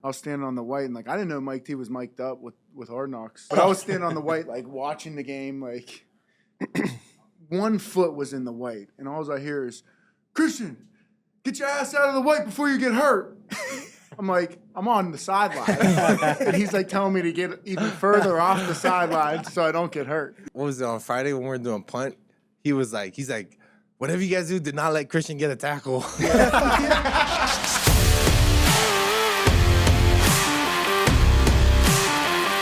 I was standing on the white, and like I didn't know Mike T was mic'd up with Hard Knocks, but I was standing on the white, like watching the game. Like 1 foot was in the white, and all I hear is, "Christian, get your ass out of the white before you get hurt." I'm like, I'm on the sideline, and he's like telling me to get even further off the sideline so I don't get hurt. What was it on Friday when we were doing punt? He's like, whatever you guys do, did not let Christian get a tackle.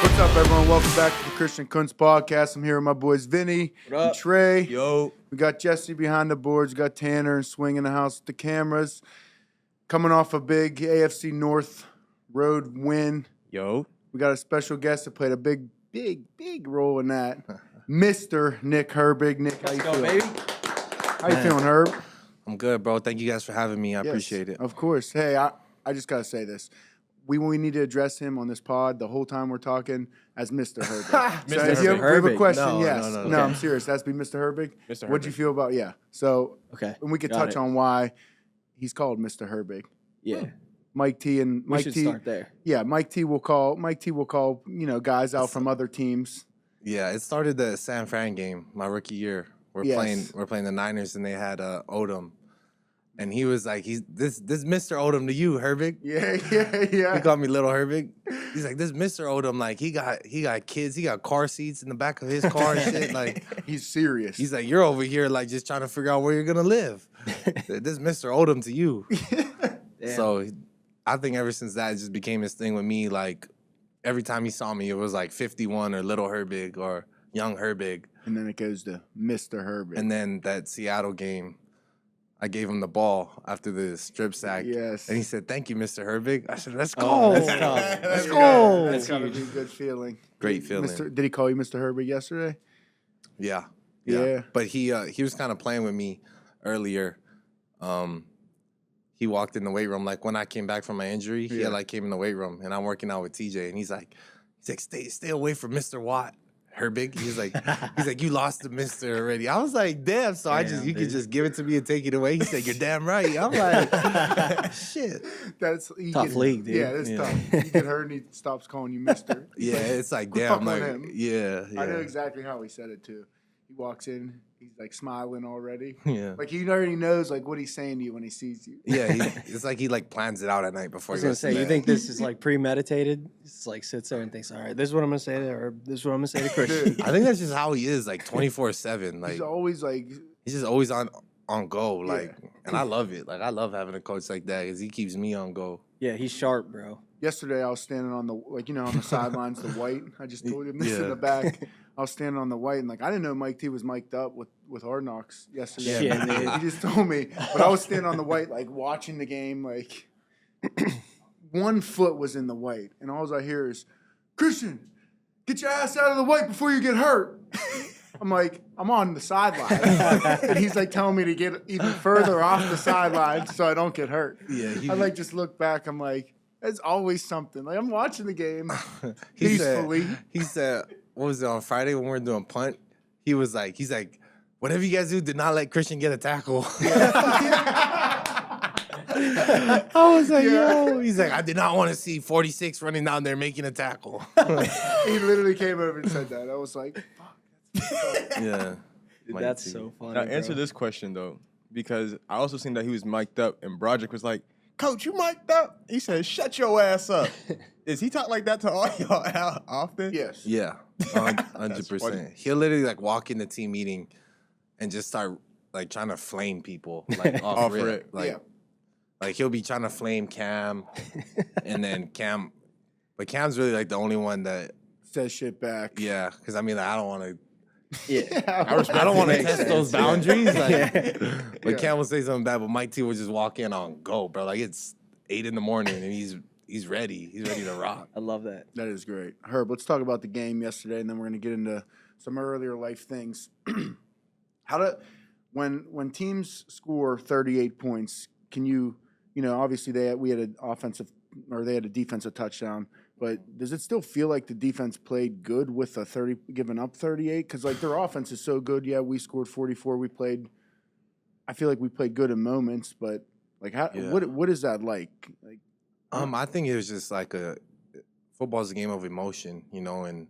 What's up, everyone? Welcome back to the Christian Kuntz Podcast. I'm here with my boys Vinny and Trey. Yo. We got Jesse behind the boards. We got Tanner and Swing in the house with the cameras. Coming off a big AFC North road win. Yo. We got a special guest that played a big role in that. Mr. Nick Herbig. Nick, how you feeling? Baby? How you feeling, Herb? I'm good, bro. Thank you guys for having me. I appreciate it. Of course. Hey, I just got to say this. We need to address him on this pod the whole time we're talking as Mr. Herbig. So if you have a question, No, yes. no, No, I'm serious. That's be Mr. Herbig. Mr. What'd you Herbig. feel about, So, Okay. and we could Got touch it. on why he's called Mr. Herbig. Yeah. Mike T and We Mike should T. start there. Yeah, Mike T will call, guys out from other teams. Yeah, it started the San Fran game, my rookie year. We're playing the Niners, and they had Odom. And he was like, this Mr. Odom to you, Herbig. Yeah. He called me Little Herbig. He's like, this Mr. Odom, like he got kids, he got car seats in the back of his car and shit. Like He's serious. he's like, you're over here like just trying to figure out where you're gonna live. This Mr. Odom to you. Damn. So I think ever since that, it just became his thing with me. Like every time he saw me, it was like 51 or Little Herbig or Young Herbig. And then it goes to Mr. Herbig. And then that Seattle game, I gave him the ball after the strip sack. Yes. And he said, thank you, Mr. Herbig. I said, let's go. Oh, that's tough. Let's go. That's That's gotta huge. be a good feeling. Great feeling. Did he call you Mr. Herbig yesterday? Yeah. Yeah. But he was kind of playing with me earlier. He walked in the weight room. Like when I came back from my injury, he had came in the weight room, and I'm working out with TJ, and he's like, stay away from Mr. Watt, Herbig. He's like, you lost to Mr. already. I was like, damn. So you could just give it to me and take it away. He said, you're damn right. I'm like, shit. That's Tough league, dude. Yeah, that's tough. You get hurt and he stops calling you Mister. He's Yeah, like, it's like, "Quit damn. fucking with Like, him." yeah. I know exactly how he said it too. He walks in, he's like smiling already. Yeah. Like he already knows like what he's saying to you when he sees you. Yeah, it's like he like plans it out at night before I was he gonna goes say, to you bed. think this is like premeditated? It's like sits there and thinks, all right, this is what I'm gonna say to her. This is what I'm gonna say to Christian. Dude. I think that's just how he is, like 24/7. Like He's always like, he's just always on go, like, and I love it. Like I love having a coach like that because he keeps me on go. Yeah, he's sharp, bro. yesterday I was standing on the, on the sidelines, the white. I just told him this in the back. I was standing on the white, and like I didn't know Mike T was mic'd up with Hard Knocks yesterday. Yeah, dude. He just told me, but I was standing on the white, like watching the game. Like 1 foot was in the white, and all I hear is, "Christian, get your ass out of the white before you get hurt." I'm like, I'm on the sideline, and he's like telling me to get even further off the sideline so I don't get hurt. Yeah, I like just look back. I'm like, there's always something. Like I'm watching the game he peacefully. said, what was it on Friday when we were doing punt? He's like, whatever you guys do, did not let Christian get a tackle. I was like, yo. He's like, I did not want to see 46 running down there making a tackle. He literally came over and said that. I was like, fuck. Yeah. Dude, that's so funny. Now answer bro. this question though, because I also seen that he was mic'd up, and Broderick was like, "Coach, you mic'd up?" He said, "Shut your ass up." Is he talk like that to all y'all often? Yes. Yeah, 100%. He'll literally like walk in the team meeting and just start like trying to flame people like off rip. rip. Like, Yeah. like he'll be trying to flame Cam, and then but Cam's really like the only one that, Says shit back. yeah, because I mean like, I don't want to. Yeah. I don't want to Makes test sense. those boundaries. Like, but Yeah. Cam will say something bad, but Mike T will just walk in on go, bro. Like it's 8 a.m. and he's ready. He's ready to rock. I love that. That is great. Herb, let's talk about the game yesterday, and then we're going to get into some earlier life things. When teams score 38 points, can you obviously we had they had a defensive touchdown, but does it still feel like the defense played good with giving up 38? Because like their offense is so good. Yeah, we scored 44. I feel like we played good in moments, but like Yeah. what is that like? Like I think it was just like football's a game of emotion, you know, and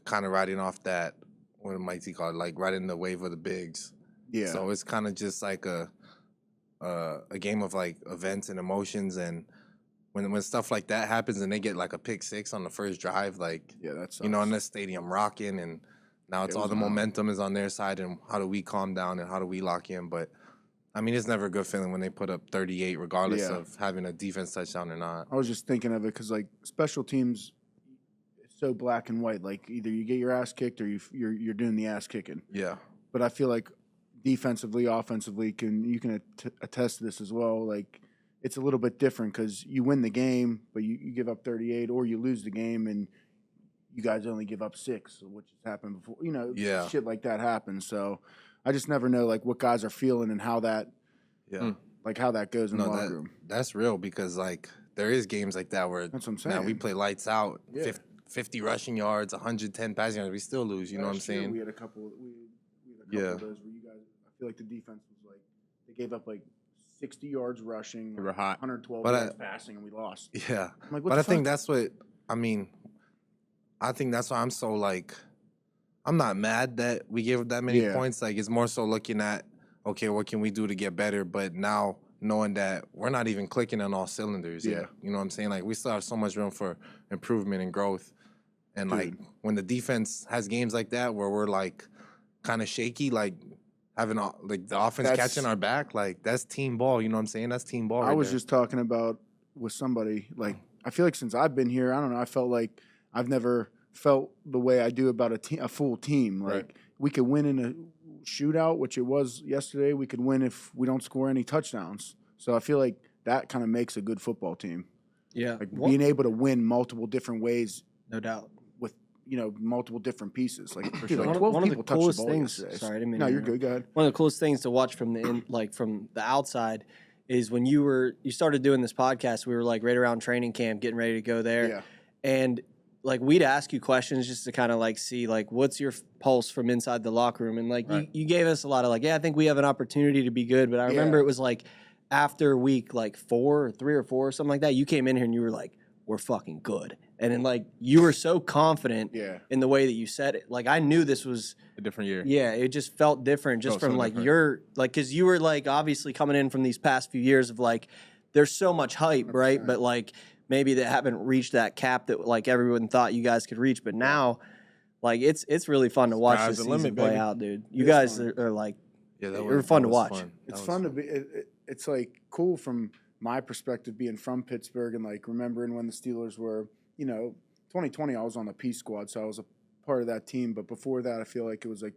kind of riding off that, what might he call it, like riding the wave of the bigs. Yeah. So it's kind of just like a game of like events and emotions, and when stuff like that happens and they get like a pick six on the first drive, like Yeah, that's you know, in the stadium rocking, and now it's all the momentum is on their side, and how do we calm down and how do we lock in? But I mean, it's never a good feeling when they put up 38, regardless of having a defense touchdown or not. I was just thinking of it because, like, special teams, it's so black and white. Like, either you get your ass kicked or you're doing the ass kicking. Yeah. But I feel like defensively, offensively, you can attest to this as well. Like, it's a little bit different because you win the game, but you give up 38, or you lose the game and you guys only give up 6, which has happened before. You know, shit like that happens. So I just never know, like, what guys are feeling and how that, like, how that goes in the locker room. That's real, because, like, there is games like that where that's what I'm saying. Now we play lights out, 50 rushing yards, 110 passing yards, we still lose. You know what I'm saying? We had a couple of those where you guys, I feel like the defense was like, they gave up like 60 yards rushing, they were hot, 112 yards passing, and we lost. Yeah. I'm like, but I think that's what, I mean, I think that's why I'm so, like, I'm not mad that we gave up that many points. Like, it's more so looking at, okay, what can we do to get better? But now knowing that we're not even clicking on all cylinders. Yeah. You know what I'm saying? Like, we still have so much room for improvement and growth. And, like, when the defense has games like that where we're, like, kind of shaky, like, having, like, the offense catching our back, like, that's team ball. You know what I'm saying? That's team ball. I was just talking about with somebody, like, I feel like since I've been here, I don't know, I felt like I've never felt the way I do about a full team. Like, we could win in a shootout, which it was yesterday. We could win if we don't score any touchdowns. So I feel like that kind of makes a good football team. Yeah. Like, being able to win multiple different ways. No doubt. With, you know, multiple different pieces. Like, For dude, sure. like 12 one of people the touched coolest the ball things. yesterday. Sorry, I didn't mean no, to you're good. Go ahead. One of the coolest things to watch from from the outside is when you started doing this podcast. We were like right around training camp, getting ready to go there, and like we'd ask you questions just to kind of like see like what's your pulse from inside the locker room, and like you gave us a lot of like, I think we have an opportunity to be good. But I remember it was like after week like 4 or 3 or 4 or something like that, you came in here and you were like, we're fucking good. And then like you were so confident in the way that you said it. Like I knew this was a different year. Yeah, it just felt different just from like your like, because you were like obviously coming in from these past few years of like there's so much hype, 100%. Right? But like maybe they haven't reached that cap that like everyone thought you guys could reach. But now like it's really fun to watch this season play out, dude. You guys are like they're fun to watch. It's fun to be it's like cool from my perspective being from Pittsburgh and like remembering when the Steelers were, you know, 2020 I was on the Peace Squad, so I was a part of that team. But before that, I feel like it was like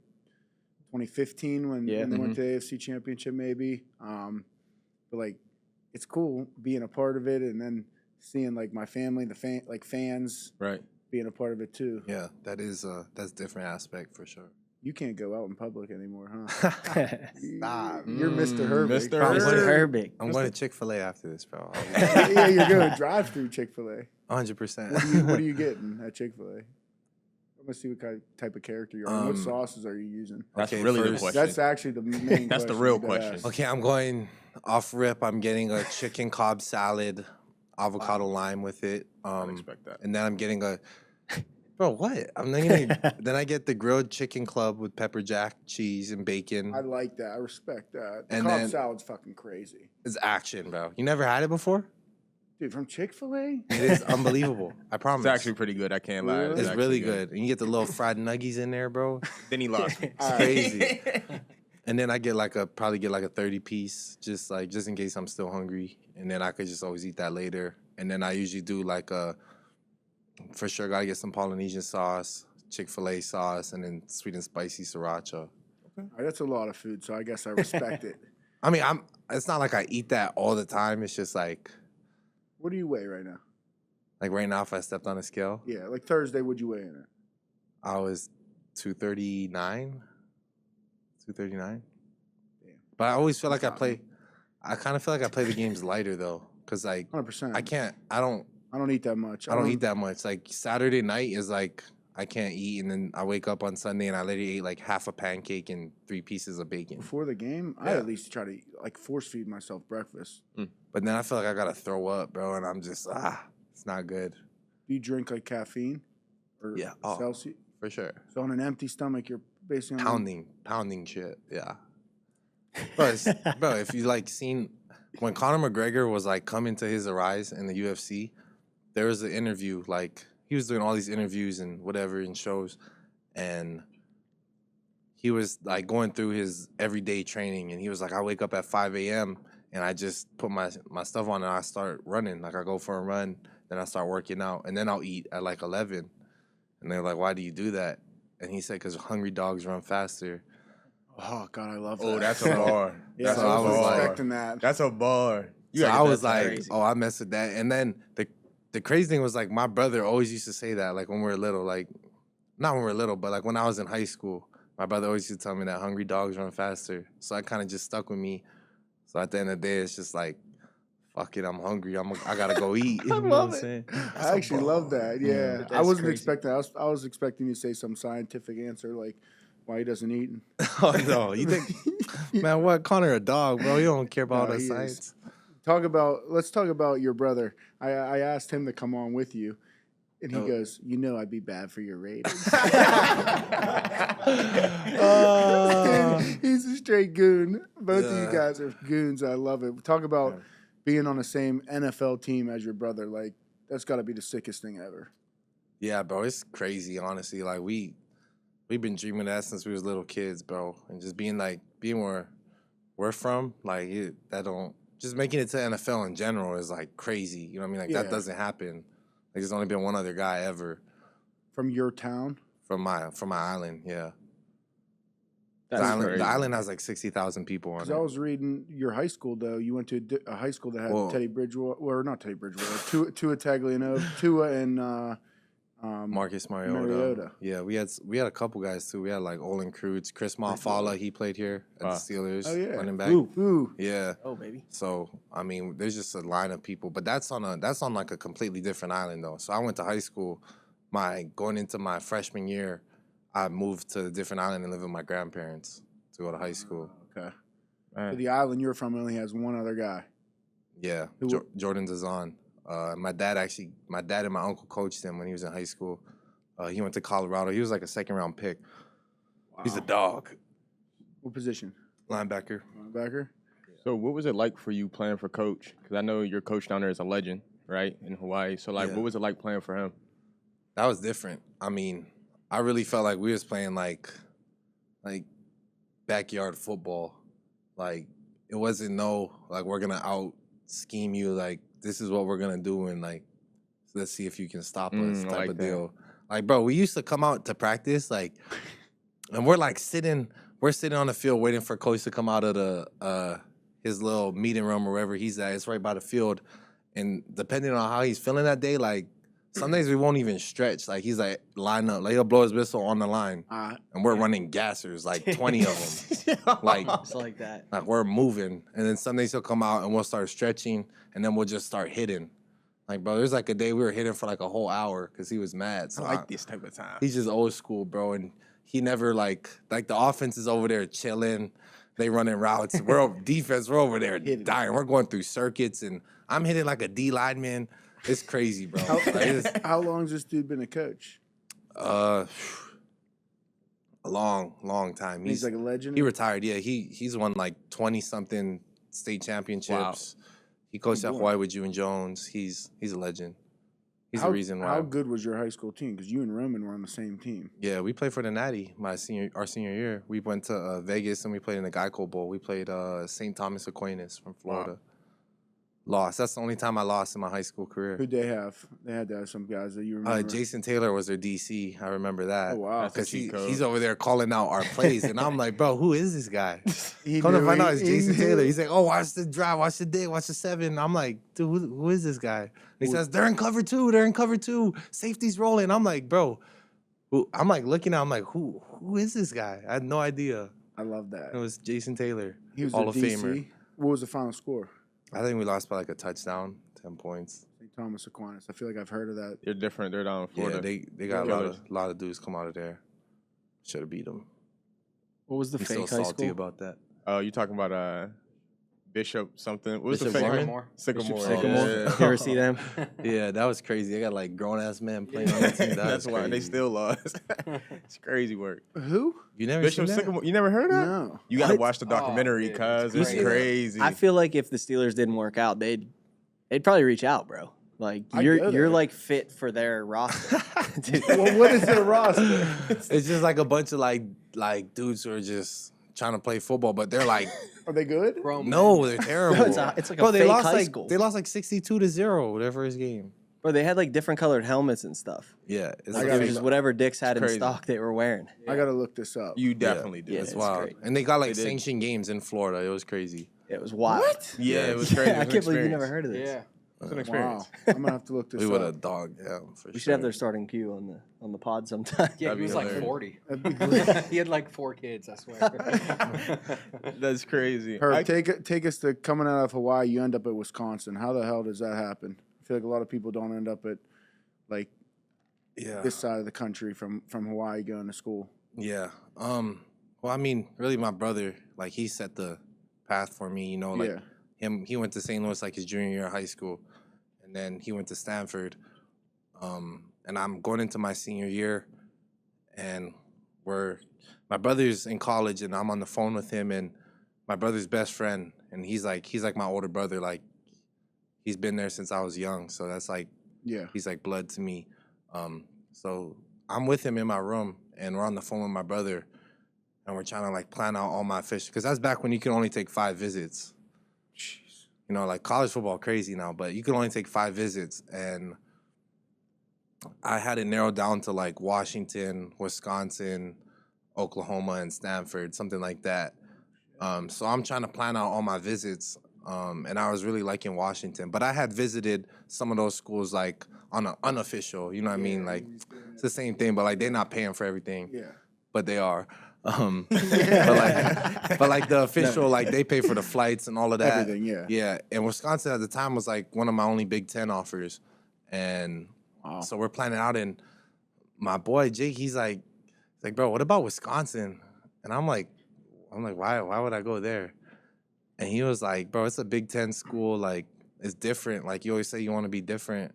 2015 when they went to the AFC Championship maybe. But like it's cool being a part of it and then seeing like my family, fans being a part of it too. Yeah, that's a different aspect for sure. You can't go out in public anymore, huh? Stop. You're Mr. Herbig. Mr. Herbig. I'm going to Chick-fil-A after this, bro. Yeah, you're going to drive through Chick-fil-A. 100%. What are you getting at Chick-fil-A? I'm going to see what type of character you are. What sauces are you using? That's really the question. That's actually the main That's the real question. Okay, I'm going off rip. I'm getting a chicken Cobb salad, avocado lime with it. I didn't expect that. And then I'm getting a... Bro, what? Then I get the grilled chicken club with pepper jack, cheese, and bacon. I like that. I respect that. The and Cobb salad's fucking crazy. It's action, bro. You never had it before? Dude, from Chick-fil-A? It is unbelievable. I promise. It's actually pretty good. I can't lie. It's really good. And you get the little fried nuggies in there, bro. Then he lost me. It's crazy. And then I get probably get like a 30-piece, just in case I'm still hungry. And then I could just always eat that later. And then I usually do like for sure, gotta get some Polynesian sauce, Chick-fil-A sauce, and then sweet and spicy sriracha. Okay. All right, that's a lot of food, so I guess I respect it. I mean, it's not like I eat that all the time. It's just like... What do you weigh right now? Like right now, if I stepped on a scale? Yeah, like Thursday, what'd you weigh in it? I was 239. 239. Damn. But I always feel like I kind of feel like I play the games lighter, though. Because, like... 100%. I don't eat that much. I don't eat that much. Like Saturday night is like I can't eat, and then I wake up on Sunday and I literally ate like half a pancake and 3 pieces of bacon before the game. I at least try to like force feed myself breakfast. But then I feel like I gotta throw up, bro, and I'm just it's not good. Do you drink like caffeine? Or Yeah, Celsius? for sure. So on an empty stomach, you're basically Pounding shit. Yeah, bro, if you like seen when Conor McGregor was like coming to his rise in the UFC, there was an interview, like he was doing all these interviews and whatever in shows, and he was like going through his everyday training, and he was like, I wake up at 5 a.m. and I just put my stuff on and I start running. Like I go for a run, then I start working out, and then I'll eat at like 11. And they're like, why do you do that? And he said, because hungry dogs run faster. Oh, God, I love that. Oh, that's a bar. Yeah, That's so I a was bar. expecting that. That's a bar. So I was like, crazy. oh, I messed with that. And then the crazy thing was like my brother always used to say that, like when we were little, like not when we were little, but like when I was in high school, my brother always used to tell me that hungry dogs run faster. So that kind of just stuck with me. So at the end of the day, it's just like, fuck it, I'm hungry. I gotta go eat. I love it. I actually love that. Yeah, That's I wasn't crazy. expecting. I was expecting you to say some scientific answer like why he doesn't eat. Oh no, you think, man? What? Connor a dog, bro? You don't care about No, the he is. science. Let's talk about your brother. I asked him to come on with you, and he goes, "You know, I'd be bad for your ratings." He's a straight goon. Both of you guys are goons. I love it. Talk about being on the same NFL team as your brother. Like that's got to be the sickest thing ever. Yeah, bro, it's crazy, honestly. Like we've been dreaming of that since we was little kids, bro. And just being where we're from, like just making it to NFL in general is like crazy. You know what I mean? Like that doesn't happen. Like there's only been one other guy ever From your town? from my island. Yeah, That's the island has like 60,000 people on Because it. I was reading your high school, though. You went to a high school that had Well- Teddy Bridgewater, or not Teddy Bridgewater, Tua Tagliano, Tua and Marcus Mariota. Yeah, we had a couple guys too. We had like Olin Kreutz, Chris Malfala. He played here at the Steelers. Oh, yeah. Running back. Ooh. Yeah. Oh, baby. So I mean, there's just a line of people, but that's on like a completely different island though. So I went to high school. Going into my freshman year, I moved to a different island and lived with my grandparents to go to high school. Okay. So the island you're from only has one other guy. Yeah, Jordan Zazan. My dad and my uncle coached him when he was in high school. He went to Colorado. He was like a second-round pick. Wow. He's a dog. What position? Linebacker. Linebacker? So what was it like for you playing for Coach? Because I know your coach down there is a legend, right, in Hawaii. So, like, Yeah. what was it like playing for him? That was different. I mean, I really felt like we was playing like backyard football. Like it wasn't like we're gonna out scheme you. Like this is what we're gonna do, and like let's see if you can stop us type like of that. deal. Like bro, we used to come out to practice like, and we're sitting on the field waiting for coach to come out of the his little meeting room or wherever he's at. It's right by the field, and depending on how he's feeling that day, like. Some days we won't even stretch. Like he's like line up, like he'll blow his whistle on the line, and we're running gassers, like 20 of them, like It's like that. like we're moving. And then some days he'll come out and we'll start stretching, and then we'll just start hitting. Like bro, there's like a day we were hitting for like a whole hour because he was mad. So I like this type of time. He's just old school, bro, and he never like the offense is over there chilling. They running routes. Defense. We're over there dying. We're going through circuits, and I'm hitting like a D lineman. It's crazy, bro. How long has this dude been a coach? A long time. He's like a legend? He retired. Yeah, he's won like 20-something state championships. Wow. He coached at Hawaii with June Jones. He's a legend. He's the reason why. How good was your high school team? Because you and Roman were on the same team. Yeah, we played for the Natty our senior year. We went to Vegas and we played in the Geico Bowl. We played St. Thomas Aquinas from Florida. Wow. Lost. That's the only time I lost in my high school career. Who'd they have? They had to have some guys that you remember. Jason Taylor was their DC. I remember that. Oh, wow. Because cheat code. he's over there calling out our plays. And I'm like, bro, who is this guy? He Come to knew find out he- it's he Jason knew. Taylor. He's like, oh, watch the drive, watch the dig, watch the 7. I'm like, dude, who is this guy? And he says, they're in cover 2. They're in cover 2. Safety's rolling. I'm like, bro. I'm like looking at him like, who is this guy? I had no idea. I love that. It was Jason Taylor, He was Hall the of DC. Famer. What was the final score? I think we lost by like a touchdown, 10 points. St. Thomas Aquinas. I feel like I've heard of that. They're different. They're down in Florida. Yeah, they got Killers. a lot of dudes come out of there. Should have beat them. What was the I'm fake still high salty school? about that. Oh, you talking about Bishop something. What was Bishop the fake Warren? one? Sycamore. Sycamore. Yeah. You ever see them? Yeah, that was crazy. They got like grown ass men playing on that team. That's why they crazy. still lost. It's crazy work. Who? You never Bishop seen that? Sycamore. You never heard of that? No. You gotta What? watch the documentary, dude, cuz it's it's crazy. I feel like if the Steelers didn't work out, they'd probably reach out, bro. Like I'd go you're there. like fit for their roster. Dude. Well, what is their roster? It's just like a bunch of like dudes who are just trying to play football, but they're like, Are they good? Grown no, men. they're terrible. It's like a Bro, they fake lost high like school. they lost like 62-0 their first game. Bro, they had like different colored helmets and stuff. Yeah, it's Like gotta it was just whatever Dix had in crazy. stock they were wearing. I gotta look this up. You definitely do. Yeah, It's it's wild. great. And they got like They did. sanctioned games in Florida. It was crazy. It was wild. Yeah, it was Yeah, crazy. I It was an can't believe you experience. never heard of this. Yeah. It's an Wow. experience. I'm gonna have to look this We up. would have dogged them for We sure. should have their starting queue on the pod sometime. Yeah, That'd he be was like hilarious. 40. That'd be great. He had like 4 kids, I swear. That's crazy. Herb, take us to coming out of Hawaii. You end up at Wisconsin. How the hell does that happen? I feel like a lot of people don't end up at like Yeah. this side of the country from Hawaii going to school. Yeah. Well, I mean, really, my brother, like, he set the path for me. You know, like he went to St. Louis like his junior year of high school, and then he went to Stanford. And I'm going into my senior year, and my brother's in college, and I'm on the phone with him, and my brother's best friend, and he's like my older brother. Like, he's been there since I was young, so that's like he's like blood to me. So I'm with him in my room, and we're on the phone with my brother, and we're trying to like plan out all my fish, because that's back when you could only take 5 visits. Jeez. You know, like college football crazy now, but you could only take 5 visits, and I had it narrowed down to like Washington, Wisconsin, Oklahoma, and Stanford, something like that. So I'm trying to plan out all my visits, and I was really liking Washington. But I had visited some of those schools like on an unofficial, you know what I mean? Like, it's the same thing, but like they're not paying for everything. Yeah. But they are. But like the official, like they pay for the flights and all of that. Everything, yeah. Yeah. And Wisconsin at the time was like one of my only Big Ten offers. And so we're planning out, and my boy Jake, he's like, bro, what about Wisconsin? And I'm like, why would I go there? And he was like, bro, it's a Big Ten school, like it's different. Like you always say you want to be different.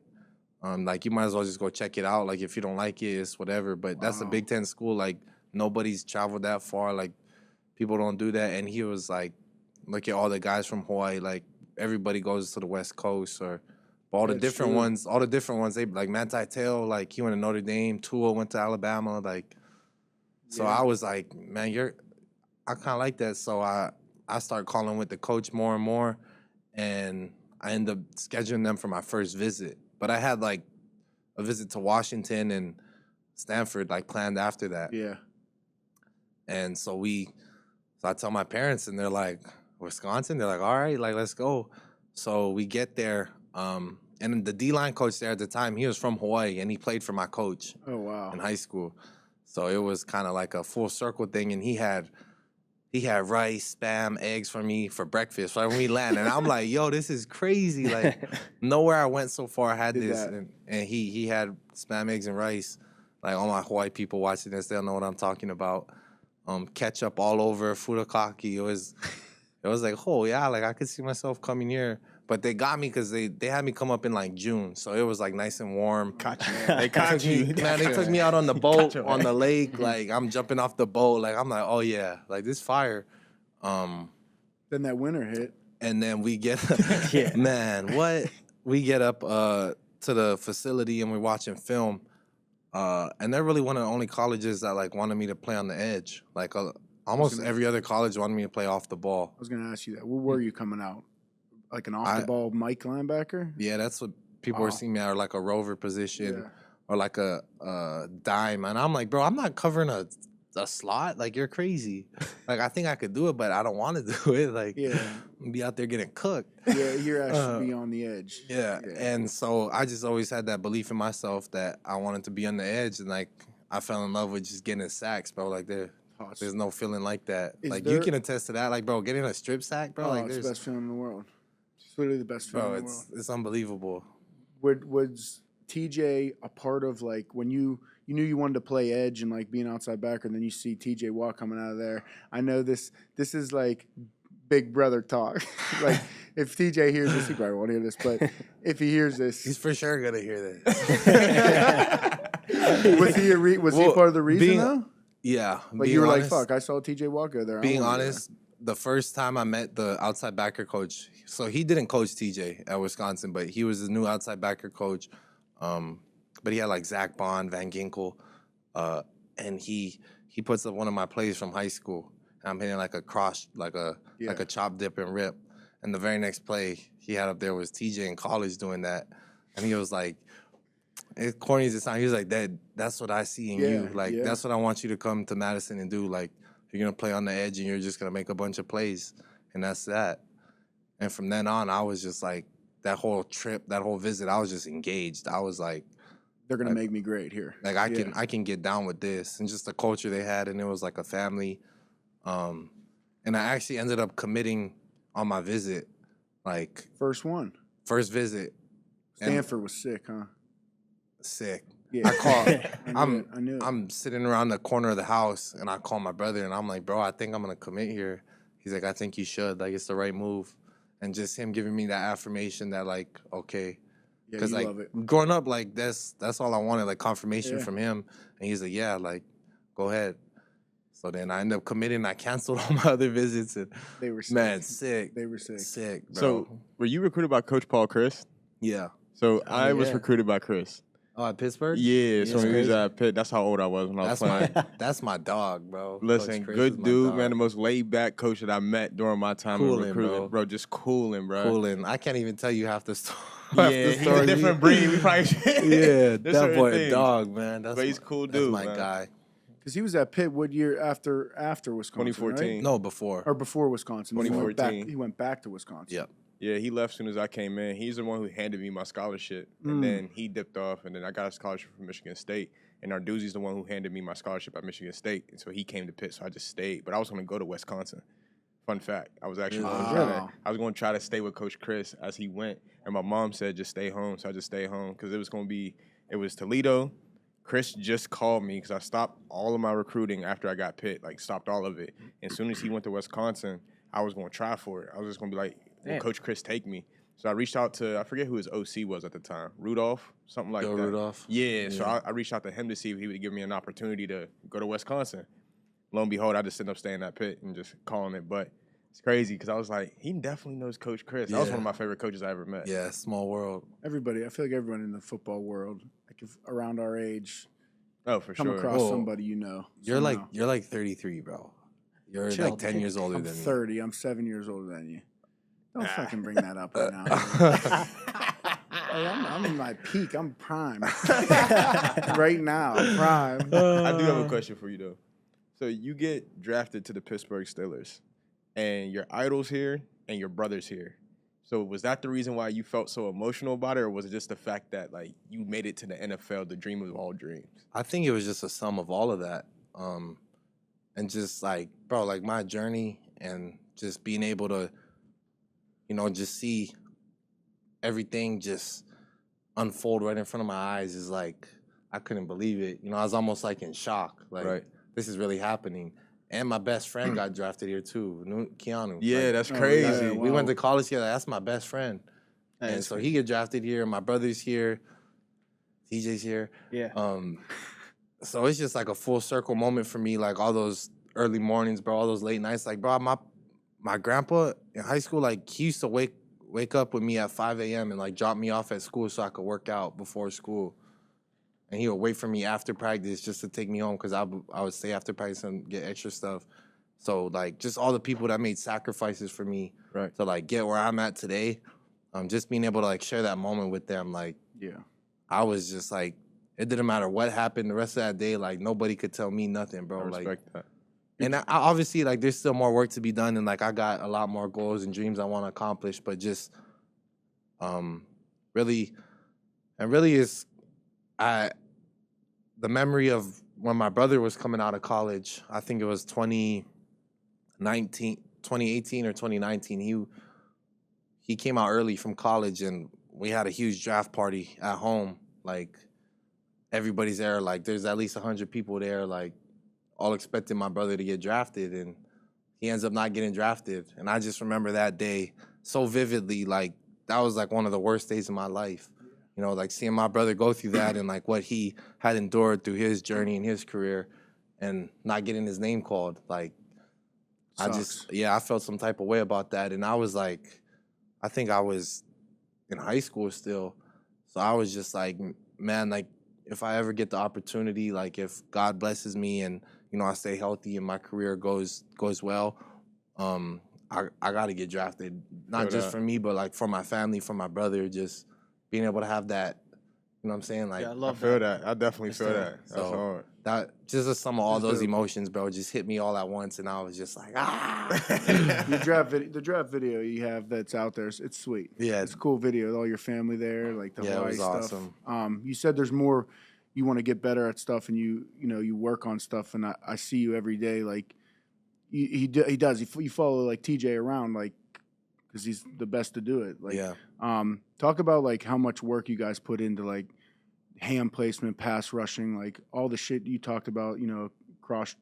Like you might as well just go check it out. Like if you don't like it, it's whatever. But that's a Big Ten school. Like nobody's traveled that far. Like people don't do that. And he was like, look at all the guys from Hawaii. Like everybody goes to the West Coast, or all the different ones. All the different ones. They like Manti Te'o, like he went to Notre Dame. Tua went to Alabama. Like so, I was like, man, I kind of like that. So I started calling with the coach more and more, and I ended up scheduling them for my first visit. But I had like a visit to Washington and Stanford like planned after that. Yeah. And so I tell my parents, and they're like, Wisconsin? They're like, all right, like let's go. So we get there, and the D-line coach there at the time, he was from Hawaii, and he played for my coach Oh wow. in high school. So it was kind of like a full circle thing, and he had rice, Spam, eggs for me for breakfast right when we landed. And I'm like, yo, this is crazy. Like, nowhere I went so far had Did this. that. And he had Spam, eggs, and rice. Like, all my Hawaii people watching this, they'll know what I'm talking about. Ketchup all over, furikake. It was like, oh, yeah, like, I could see myself coming here. But they got me because they had me come up in, like, June. So it was, like, nice and warm. Caught you. They caught you. Man, they took me out on the boat, Gotcha, on man. the lake. Like, I'm jumping off the boat. Like, I'm like, oh, yeah. Like, this fire. Then that winter hit. And then we get, Yeah. man, what? We get up to the facility, and we're watching film. And they're really one of the only colleges that, like, wanted me to play on the edge. Like, almost every other college wanted me to play off the ball. I was gonna ask you that. Where were you coming out? Like an off the ball Mike linebacker? Yeah, that's what people were seeing me at, or like a rover position, Yeah. or like a dime. And I'm like, bro, I'm not covering a slot. Like, you're crazy. Like, I think I could do it, but I don't want to do it. Like, Yeah. be out there getting cooked. Yeah, you're actually be on the edge. Yeah. And so I just always had that belief in myself that I wanted to be on the edge. And, like, I fell in love with just getting sacks, bro. Like, there's no feeling like that. Is Like, there- you can attest to that. Like, bro, getting a strip sack, bro. Oh, Like, it's the there's, best feeling in the world. It's literally the best feeling bro, in the world. it's unbelievable. Was TJ a part of, like, when you knew you wanted to play edge and like being outside backer, and then you see TJ Watt coming out of there? I know this is like big brother talk. Like if TJ hears this, he probably won't hear this, but if he hears this, He's for sure gonna hear this. was he part of the reason though? Yeah. Like you were like, fuck, I saw TJ Watt go there. Being honest, the first time I met the outside backer coach, so he didn't coach TJ at Wisconsin, but he was the new outside backer coach. But he had like Zach Bond, Van Ginkel, and he puts up one of my plays from high school. And I'm hitting like a cross, like a chop, dip, and rip. And the very next play he had up there was TJ in college doing that. And he was like, it's corny as it sounds, he was like, Dad, that's what I see in you. Like, that's what I want you to come to Madison and do. Like, you're going to play on the edge and you're just going to make a bunch of plays. And that's that. And from then on, I was just like, that whole trip, that whole visit, I was just engaged. I was like, they're going to make me great here. Like, I can get down with this. And just the culture they had, and it was like a family. And I actually ended up committing on my visit. Like, First visit. Stanford was sick, huh? Sick. Yeah. I called. I knew it. I'm sitting around the corner of the house, and I call my brother, and I'm like, bro, I think I'm gonna commit here. He's like, I think you should. Like, it's the right move. And just him giving me that affirmation that, like, okay, because like love it. growing up, like that's all I wanted, like confirmation from him. And he's like, yeah, like go ahead. So then I ended up committing. I canceled all my other visits, and They were sick. man, sick. They were sick. Sick, bro. So, were you recruited by Coach Paul Chris? yeah. So, I was yeah. recruited by Chris. Oh, at Pittsburgh? Yeah, so that's when he was crazy. at Pitt, that's how old I was when I was That's playing. that's my dog, bro. Listen, Coach Chris good is my dude, dog. man. The most laid-back coach that I met during my time in Coolin', recruiting. bro. Just cooling, bro. Cooling. I can't even tell you half the story. Yeah, he's a different breed. We probably Yeah, There's that certain boy things. a dog, man. That's But he's a cool that's dude, my man. guy. Because he was at Pitt what year after Wisconsin, 2014. right? No, before. Or before Wisconsin. 2014. He went back to Wisconsin. Yep. Yeah, he left as soon as I came in. He's the one who handed me my scholarship. And then he dipped off, and then I got a scholarship from Michigan State. And Narduzzi's the one who handed me my scholarship at Michigan State. And so he came to Pitt, so I just stayed. But I was going to go to Wisconsin. Fun fact. I was actually going to try to stay with Coach Chris as he went. And my mom said, just stay home. So I just stayed home because it was Toledo. Chris just called me because I stopped all of my recruiting after I got Pitt, like stopped all of it. And as soon as he went to Wisconsin, I was going to try for it. I was just going to be like, will Coach Chris take me? So I reached out to, I forget who his OC was at the time, Rudolph, something like that. Rudolph? Yeah, so I reached out to him to see if he would give me an opportunity to go to Wisconsin. Lo and behold, I just ended up staying at Pitt and just calling it. But it's crazy because I was like, he definitely knows Coach Chris. That was Yeah. one of my favorite coaches I ever met. Yeah, small world. I feel like everyone in the football world, like if around our age, Oh, for come sure. across Whoa. somebody you know. You're somehow. like 33, bro. You're Chill. like 10 years older I'm than me. 30. I'm 7 years older than you. Don't fucking bring that up right now. Hey, I'm in my peak. I'm prime. Right now, prime. I do have a question for you, though. So you get drafted to the Pittsburgh Steelers, and your idol's here and your brother's here. So was that the reason why you felt so emotional about it, or was it just the fact that, like, you made it to the NFL, the dream of all dreams? I think it was just a sum of all of that. And just like, bro, like my journey and just being able to, just see everything just unfold right in front of my eyes is like, I couldn't believe it. I was almost like in shock. Like, Right. This is really happening. And my best friend got drafted here too, Keanu. Yeah, Like, that's Oh, crazy. yeah. we Wow. went to college together. That's my best friend. And so he get drafted here. My brother's here. TJ's here. Yeah. So it's just like a full circle moment for me. Like all those early mornings, bro, all those late nights. Like, bro, my grandpa in high school, like he used to wake up with me at 5 a.m. and like drop me off at school so I could work out before school. And he would wait for me after practice just to take me home because I would stay after practice and get extra stuff. So like just all the people that made sacrifices for me Right. to like get where I'm at today, just being able to like share that moment with them, like Yeah. I was just like, it didn't matter what happened the rest of that day. Like nobody could tell me nothing, bro. I Like, respect that. and I obviously like there's still more work to be done, and like I got a lot more goals and dreams I want to accomplish. But just, really is, the memory of when my brother was coming out of college. I think it was 2018 or 2019. He came out early from college, and we had a huge draft party at home. Like everybody's there. Like there's at least 100 people there. Like all expecting my brother to get drafted, and he ends up not getting drafted. And I just remember that day so vividly. Like, that was like one of the worst days of my life. You know, like seeing my brother go through that and like what he had endured through his journey and his career and not getting his name called. Like, Sucks. I felt some type of way about that. And I was like, I think I was in high school still. So I was just like, man, like, if I ever get the opportunity, like if God blesses me and, you know, I stay healthy and my career goes well, I got to get drafted. Not just for me, but like for my family, for my brother, just being able to have that, you know what I'm saying? Like, Yeah, I I love feel that. I definitely feel still- that. That's so- hard. that just some of all those dope. emotions, bro, just hit me all at once, and I was just like, The draft video you have that's out there, it's sweet. Yeah. It's a cool video with all your family there, like the Yeah, it Hawaii was stuff. awesome. You said there's more. You want to get better at stuff, and you work on stuff, and I see you every day. Like he does. You follow like TJ around, like because he's the best to do it. Like, yeah. Talk about like how much work you guys put into like hand placement, pass rushing, like all the shit you talked about. You know, cross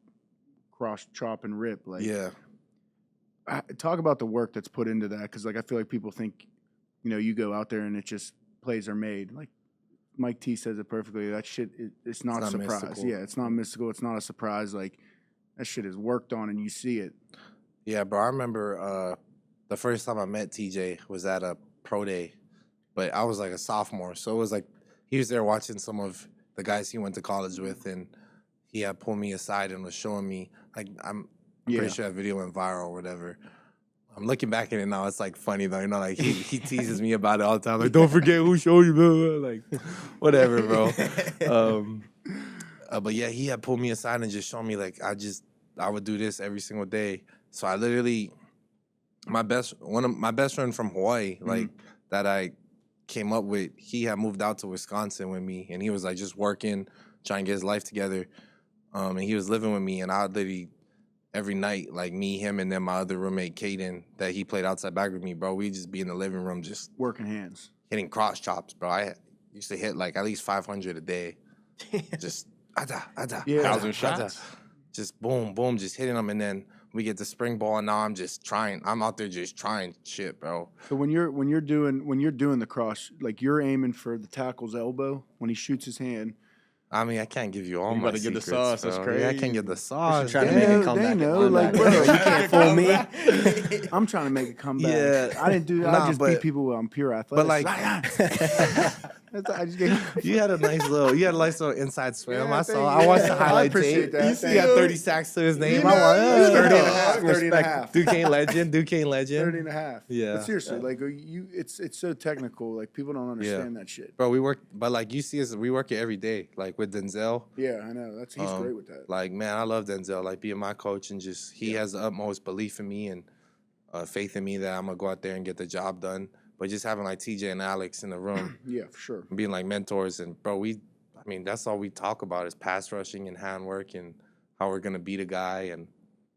chop and rip. Like, Yeah. talk about the work that's put into that, because like I feel like people think, you know, you go out there and it just plays are made. Like Mike T says it perfectly. That shit, it's not a surprise. mystical. Yeah, it's not mystical. It's not a surprise. Like that shit is worked on and you see it. Yeah, bro. I remember the first time I met TJ was at a pro day, but I was like a sophomore, so it was like he was there watching some of the guys he went to college with, and he had pulled me aside and was showing me, like, I'm pretty sure that video went viral or whatever. I'm looking back at it now, it's like funny though, you know, like he teases me about it all the time, like, don't forget who showed you, blah, blah, blah. Like, whatever, bro. But yeah, he had pulled me aside and just shown me, like, I would do this every single day. So I literally, one of my best friend from Hawaii, like, that I came up with, he had moved out to Wisconsin with me, and he was like just working, trying to get his life together. And he was living with me, and I would literally every night, like me, him, and then my other roommate, Caden, that he played outside back with me, bro, we'd just be in the living room just Working hands. hitting cross chops, bro. I used to hit like at least 500 a day. Just, ada, Yeah. 1,000 shots. just boom, boom, just hitting them, and then we get the spring ball, and now I'm just trying. I'm out there just trying shit, bro. So when you're doing the cross, like you're aiming for the tackle's elbow when he shoots his hand. I mean, I can't give you all You my gotta get the secrets, sauce, that's bro. Yeah, I can't crazy. get the sauce. trying to yeah. make a They comeback. at know, like, linebacker. bro, You can't fool me. I'm trying to make a comeback. Yeah. I didn't do that. I Nah, just but- beat people with pure But athletics. like, I just gave you had a nice little inside swim. Yeah, I thank saw. you. I watched the I highlight appreciate tape. that. You see, Thank he had you. 30 sacks to his name. You I'm know, like, 30 and a half. 30 and a half. Duquesne legend. Duquesne legend. 30 and a half. Yeah. But seriously, like it's so technical. Like people don't understand that shit. Bro, we work, but like you see us, we work it every day. Like with Denzel. Yeah, I know. He's great with that. Like, man, I love Denzel. Like being my coach, and just he has the utmost belief in me and faith in me that I'm gonna go out there and get the job done. But just having like TJ and Alex in the room, Yeah, for sure. being like mentors, and bro, I mean, that's all we talk about is pass rushing and handwork and how we're gonna beat a guy. And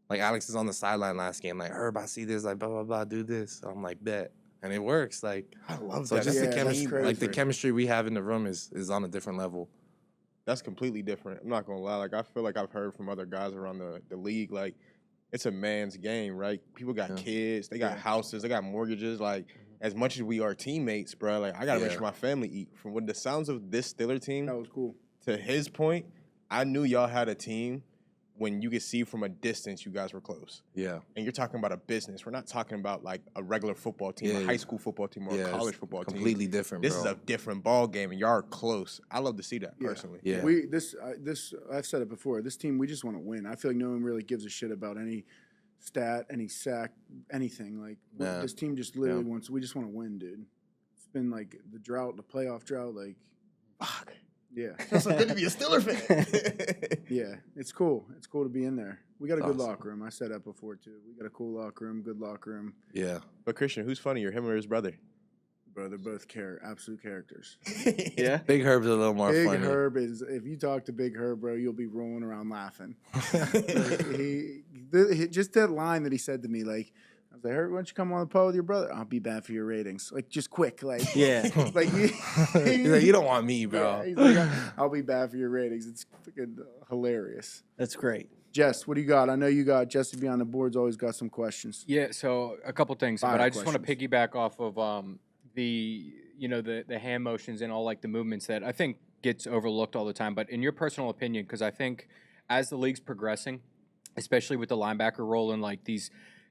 like Alex is on the sideline last game, like, Herb, I see this, like blah blah blah, do this. I'm like, bet, and it works. Like, I love so that. just Yeah, the that's chemistry, crazy. like the chemistry we have in the room is on a different level. That's completely different. I'm not gonna lie. Like I feel like I've heard from other guys around the league, like it's a man's game, right? People got kids, they got houses, they got mortgages. Like as much as we are teammates, bro, like I gotta make sure my family eat. From what the sounds of this Steeler team, That was cool. to his point, I knew y'all had a team when you could see from a distance you guys were close. Yeah. And you're talking about a business. We're not talking about like a regular football team, a high school football team, or a college football team. Completely different, This bro. is a different ball game, and y'all are close. I love to see that Yeah. personally. Yeah. I've said it before. This team, we just want to win. I feel like no one really gives a shit about any stat, any sack, anything. Like Yeah. this team just literally wants. We just want to win, dude. It's been like the drought, the playoff drought. Like, Fuck. yeah, Feels so good to be a Steeler fan. yeah. It's cool. It's cool to be in there. We got a good Awesome. locker room. I said that before too. We got a cool locker room, good locker room. Yeah. But Christian, who's funnier, him or his brother? Bro, they're both absolute characters. Yeah. Big Herb's a little more Big funny. Herb is. If you talk to Big Herb, bro, you'll be rolling around laughing. Just that line that he said to me, like, I was like, Herb, why don't you come on the pod with your brother? I'll be bad for your ratings. Like, just quick, like, Yeah. like He's like, you don't want me, bro. Yeah, he's like, I'll be bad for your ratings. It's freaking hilarious. That's great. Jess, what do you got? I know you got Jesse behind the board's always got some questions. Yeah, so a couple things, Fire but I just want to questions. piggyback off of the hand motions and all like the movements that I think gets overlooked all the time. But in your personal opinion, because I think as the league's progressing, especially with the linebacker role and like these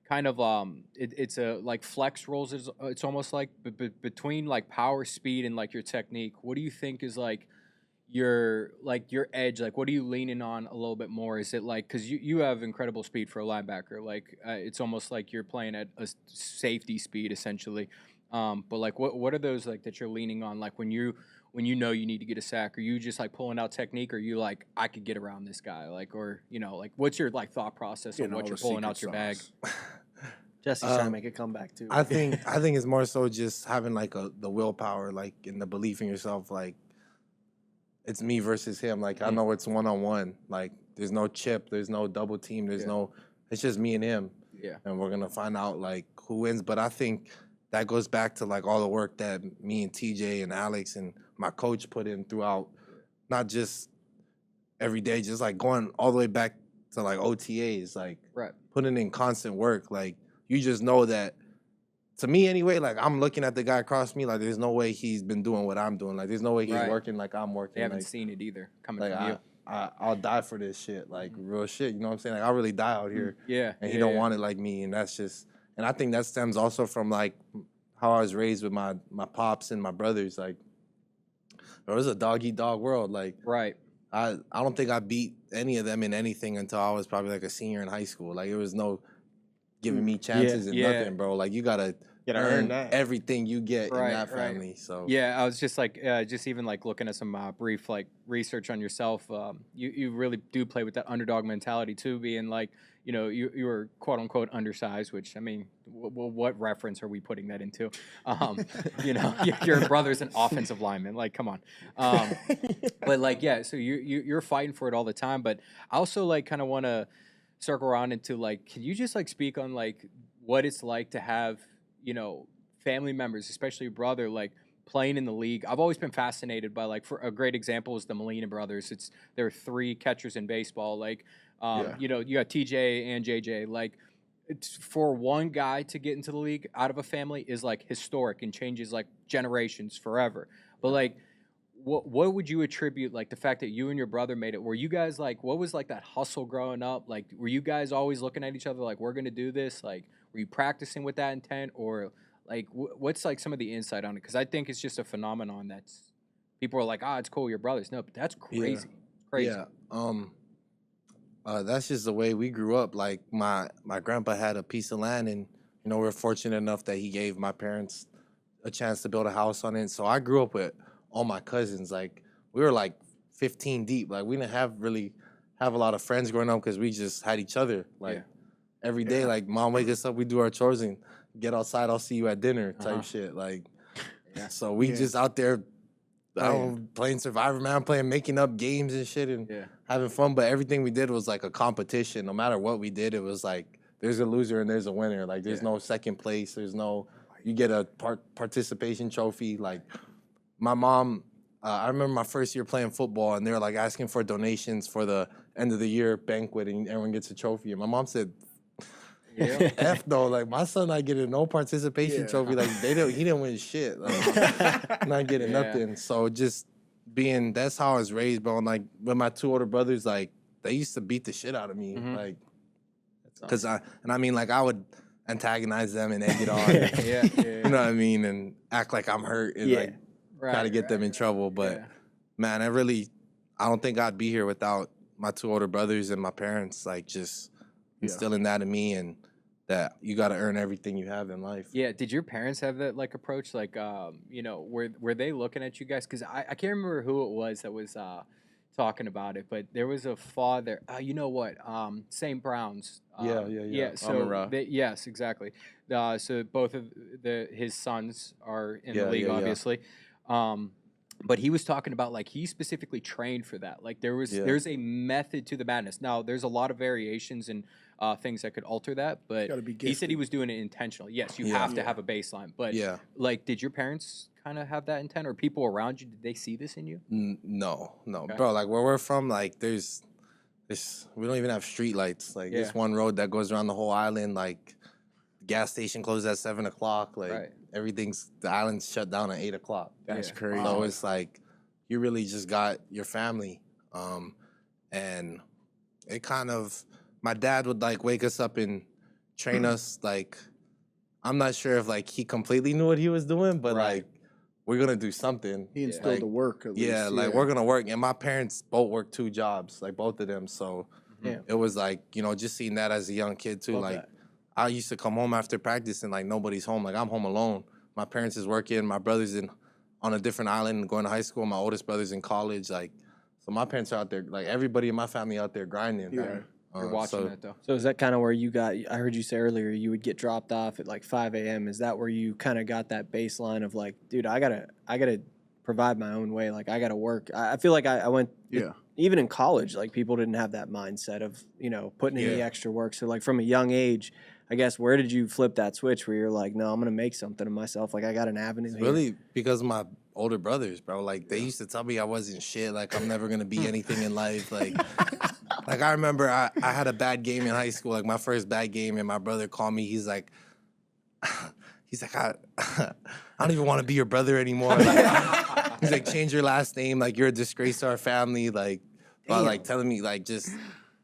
kind of it's a like flex roles. It's almost like between like power, speed, and like your technique. What do you think is like your edge? Like, what are you leaning on a little bit more? Is it like because you have incredible speed for a linebacker? Like, it's almost like you're playing at a safety speed essentially. But like, what are those like that you're leaning on? Like when you know you need to get a sack, are you just like pulling out technique, or are you like I could get around this guy? Like, or like what's your like thought process on what you're pulling out your bag? Jesse's trying to make a comeback too. I think it's more so just having like the willpower, like and the belief in yourself. Like it's me versus him. Like I know it's 1-on-1. Like there's no chip, there's no double team, there's no. It's just me and him. Yeah. And we're gonna find out like who wins. But I think that goes back to like all the work that me and TJ and Alex and my coach put in throughout, not just every day, just like going all the way back to like OTAs, like putting in constant work. Like you just know that, to me anyway, like I'm looking at the guy across me, like there's no way he's been doing what I'm doing. Like there's no way he's working like I'm working. They haven't like, seen it either coming like from you. I'll die for this shit, like real shit. You know what I'm saying? Like I'll really die out here. Yeah. And he don't want it like me, and that's just. And I think that stems also from like how I was raised with my pops and my brothers. Like it was a dog-eat-dog world. Like I don't think I beat any of them in anything until I was probably like a senior in high school. Like it was no giving me chances and nothing, bro. Like you gotta earn that. Everything you get in that family. So I was just like just even like looking at some brief like research on yourself. You really do play with that underdog mentality too, being like you were quote unquote undersized, which I mean, what reference are we putting that into? Your brother's an offensive lineman. Like, come on. But like, yeah. So you're fighting for it all the time. But I also like kind of want to circle around into like, can you just like speak on like what it's like to have family members, especially your brother, like playing in the league? I've always been fascinated by like, for a great example is the Molina brothers. There are 3 catchers in baseball. Like, you got TJ and JJ. Like, it's for one guy to get into the league out of a family is like historic and changes like generations forever. But like, what would you attribute like the fact that you and your brother made it? Were you guys like, what was like that hustle growing up? Like, were you guys always looking at each other like, we're gonna do this? Like, were you practicing with that intent, or like what's like some of the insight on it? Because I think it's just a phenomenon that's people are like, it's cool, your brothers. No, but that's crazy. Crazy. Yeah. That's just the way we grew up. Like my grandpa had a piece of land, and we were fortunate enough that he gave my parents a chance to build a house on it. So I grew up with all my cousins. Like we were like 15 deep. Like we didn't have a lot of friends growing up because we just had each other. Like every day, like mom wake us up, we do our chores and get outside. I'll see you at dinner type shit. Like so we just out there. Playing Survivor, man, making up games and shit and having fun. But everything we did was like a competition. No matter what we did, it was like there's a loser and there's a winner. Like there's no second place. There's no, you get a participation trophy. Like my mom, I remember my first year playing football and they were like asking for donations for the end of the year banquet and everyone gets a trophy. And my mom said, F though, like my son not getting no participation trophy. Like he didn't win shit. Like, not getting nothing. So just that's how I was raised, bro. And like with my 2 older brothers, like they used to beat the shit out of me. Like because I mean like I would antagonize them and egg it on. You know what I mean? And act like I'm hurt and like try to get them in trouble. But man, I don't think I'd be here without my 2 older brothers and my parents, like just instilling that in me and that you got to earn everything you have in life. Yeah. Did your parents have that like approach? Like, were they looking at you guys? Because I can't remember who it was that was talking about it, but there was a father. You know what? St. Brown's. Yeah. So yes, exactly. So both of his sons are in the league, obviously. But he was talking about like he specifically trained for that. Like there's a method to the madness. Now there's a lot of variations and things that could alter that, but he said he was doing it intentionally. Yes, you have to have a baseline. But like, did your parents kind of have that intent, or people around you? Did they see this in you? No, okay. Bro. Like where we're from, like there's we don't even have street lights. Like, Yeah. this one road that goes around the whole island. Like, gas station closes at 7 o'clock. Like, Right. the island's shut down at 8 o'clock. That's Yeah. crazy. So it's like you really just got your family. And it kind of, my dad would like wake us up and train us. Like, I'm not sure if like he completely knew what he was doing, but Right. like, we're going to do something. He instilled Like, the work. At least. yeah, like we're going to work. And my parents both worked 2 jobs, like both of them. So Yeah. it was like, you know, just seeing that as a young kid too. Love like, that. I used to come home after practice and like nobody's home. Like, I'm home alone. My parents is working. My brother's on a different island going to high school. My oldest brother's in college. Like, so my parents are out there. Like, everybody in my family out there grinding. Yeah. You're watching so, that though. So is that kind of where you got? I heard you say earlier you would get dropped off at like 5 a.m. Is that where you kind of got that baseline of like, dude, I gotta provide my own way. Like, I gotta work. I feel like I went. Yeah. Even in college, like people didn't have that mindset of putting in the Yeah. extra work. So like from a young age, I guess where did you flip that switch where you're like, no, I'm gonna make something of myself. Like I got an avenue. Here. really, because of my older brothers, bro. Like, they used to tell me I wasn't shit. Like, I'm never going to be anything in life. Like, like I remember I had a bad game in high school, like my first bad game, and my brother called me. He's like, I don't even want to be your brother anymore. Like, he's like, change your last name. Like, you're a disgrace to our family. Like, but like telling me, like, just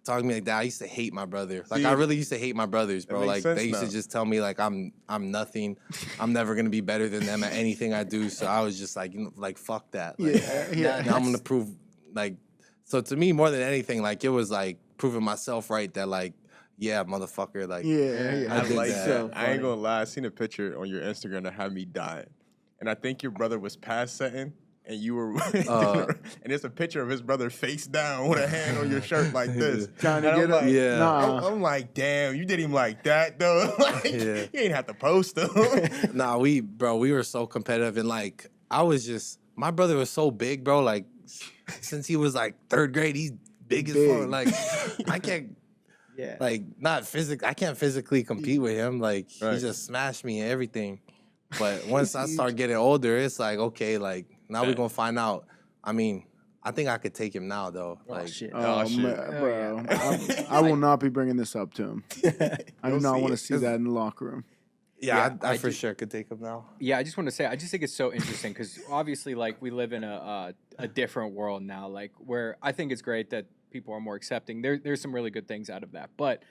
talking to me like that. I used to hate my brother. Like, See, I really used to hate my brothers, bro. makes Like, sense they used now. to just tell me like I'm nothing. I'm never gonna be better than them at anything I do. So I was just like, like fuck that. Like, Yeah. now I'm gonna prove like. So to me, more than anything, like it was like proving myself right that like, yeah, motherfucker, like Yeah. I I did like that. that. I ain't gonna lie. I seen a picture on your Instagram that had me dying, and I think your brother was pass setting, and you were, and it's a picture of his brother face down with a hand on your shirt like this. Trying to And I'm get up. like, Yeah. Nah. I'm like, damn, you did him like that though. Like, Yeah. you ain't have to post him. Nah, we were so competitive, and like my brother was so big, bro. Like since he was like 3rd grade, he's big as fuck. Like I can't. Yeah. Like, not physically, I can't physically compete with him. Like, Right. he just smashed me and everything. But once I start getting older, it's like, okay, like, now we're going to find out. I mean, I think I could take him now, though. Oh, Like, shit. Oh, shit. man, bro. I will not be bringing this up to him. I do You'll not see want to it. see that in the locker room. yeah, Yeah, I I for do- sure could take him now. Yeah, I just want to say, I just think it's so interesting because obviously, like, we live in a different world now, like, where I think it's great that people are more accepting. There's some really good things out of that, but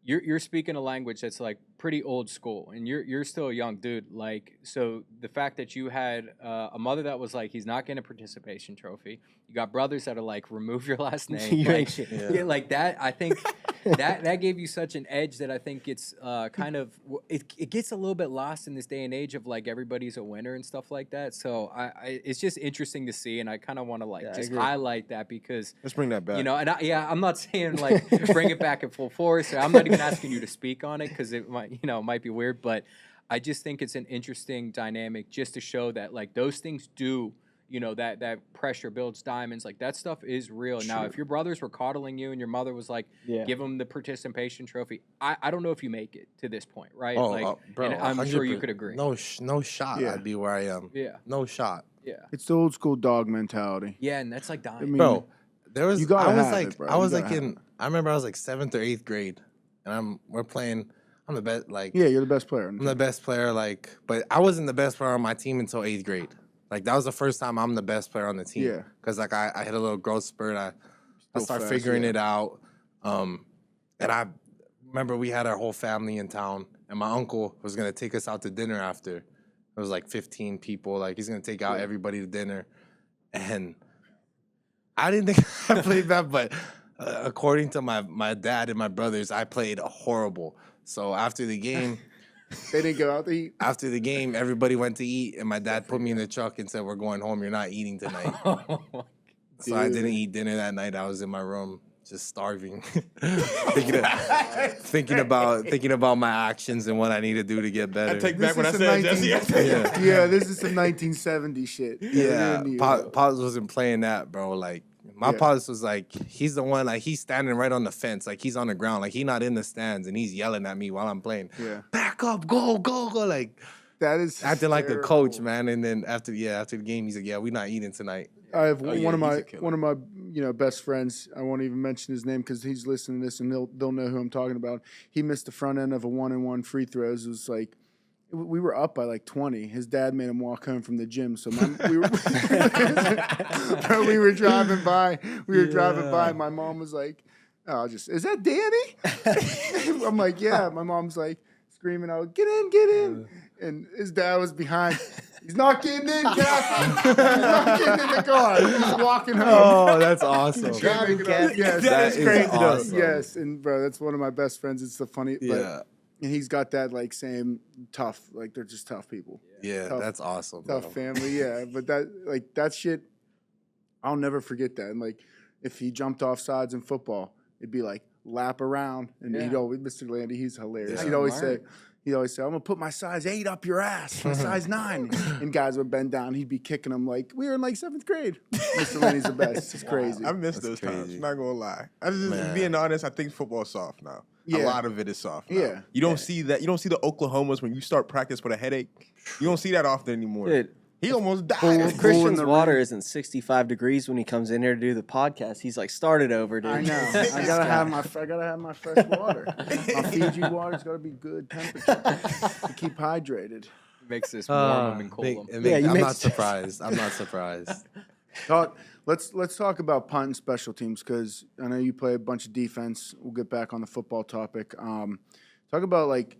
you're speaking a language that's like pretty old school, and you're still a young dude. Like, so the fact that you had a mother that was like, he's not getting a participation trophy. You got brothers that are like, remove your last name. You like, ain't shit. yeah, like that. I think that gave you such an edge that I think it's kind of it gets a little bit lost in this day and age of like everybody's a winner and stuff like that. So I it's just interesting to see, and I kind of want to like Yeah, I just agree. highlight that because. Let's bring that back. You know, and I'm not saying like bring it back in full force. Or I'm not even asking you to speak on it because it might be weird. But I just think it's an interesting dynamic just to show that like those things do, that pressure builds diamonds. Like that stuff is real. Now, if your brothers were coddling you and your mother was like, Yeah. give them the participation trophy, I don't know if you make it to this point, right? Oh, like, bro, and I'm sure you 100%. could agree. No shot Yeah. I'd be where I am. Yeah, No shot. yeah, It's the old school dog mentality. yeah, and that's like dying. I mean, Bro, there was, you gotta I was have like, it, bro. I was You like gotta have in, I remember I was like 7th or 8th grade, and we're playing, I'm the best, like, yeah, you're the best player. I'm the best player, like, but I wasn't the best player on my team until 8th grade. Like, that was the first time I'm the best player on the team. Yeah. Because, like, I hit a little growth spurt. I Still started fast, figuring yeah. it out. And I remember we had our whole family in town, and my uncle was going to take us out to dinner after. It was like 15 people. Like, he's going to take out everybody to dinner. And I didn't think I played that, but according to my dad and my brothers, I played horrible. So after the game, They didn't go out to eat. after the game, everybody went to eat, and my dad put me in the truck and said, "We're going home. You're not eating tonight." So I didn't eat dinner that night. I was in my room, just starving, thinking about my actions and what I need to do to get better. I take This back what I is said, some Jesse. 19 Yeah. Yeah, this is some 1970 shit. Yeah, Really, Pops wasn't playing that, bro. Like, my Yeah. Pops was like, he's the one, like, he's standing right on the fence. Like, he's on the ground. Like, he's not in the stands, and he's yelling at me while I'm playing. Yeah. Back up, go, go, go. Like, That is acting like a coach, hysterical. man. And then after the game, he's like, yeah, we're not eating tonight. I have Oh, yeah, one of he's my a killer. one of my best friends. I won't even mention his name because he's listening to this and they'll know who I'm talking about. He missed the front end of a 1-and-1 free throws. It was like we were up by like 20. His dad made him walk home from the gym. So we were driving by. My mom was like, "Oh, is that Danny?" I'm like, "Yeah." My mom's like screaming out, "Get in!" And his dad was behind. He's not getting in, Kathy. He's not getting in the car. He's walking home. Oh, that's awesome. Yes, that is crazy. Awesome. Yes, and bro, that's one of my best friends. It's the funny. Yeah. And he's got that like same tough, like they're just tough people. Yeah, tough, that's awesome. Tough family, yeah. But that shit, I'll never forget that. And like, if he jumped off sides in football, it'd be like lap around, and he'd always, Mr. Landy, he's hilarious. Yeah. He'd always say, I'm gonna put my size 8 up your ass, my size 9, and guys would bend down. He'd be kicking them like we were in like 7th grade. Mr. Landy's the best. It's crazy. I miss those times. I'm not gonna lie. Being honest, I think football's soft now. Yeah. A lot of it is soft now. Yeah. You don't see that. You don't see the Oklahomas when you start practice with a headache. You don't see that often anymore. Dude, he almost died. if Christian's water isn't 65 degrees when he comes in here to do the podcast, he's like, started over, dude. I know. I gotta have my fresh water. My Fiji water's gotta be good temperature to keep hydrated. Makes us warm them and cool them. I'm not surprised. I'm not surprised. Let's talk about punt and special teams because I know you play a bunch of defense. We'll get back on the football topic. Talk about like,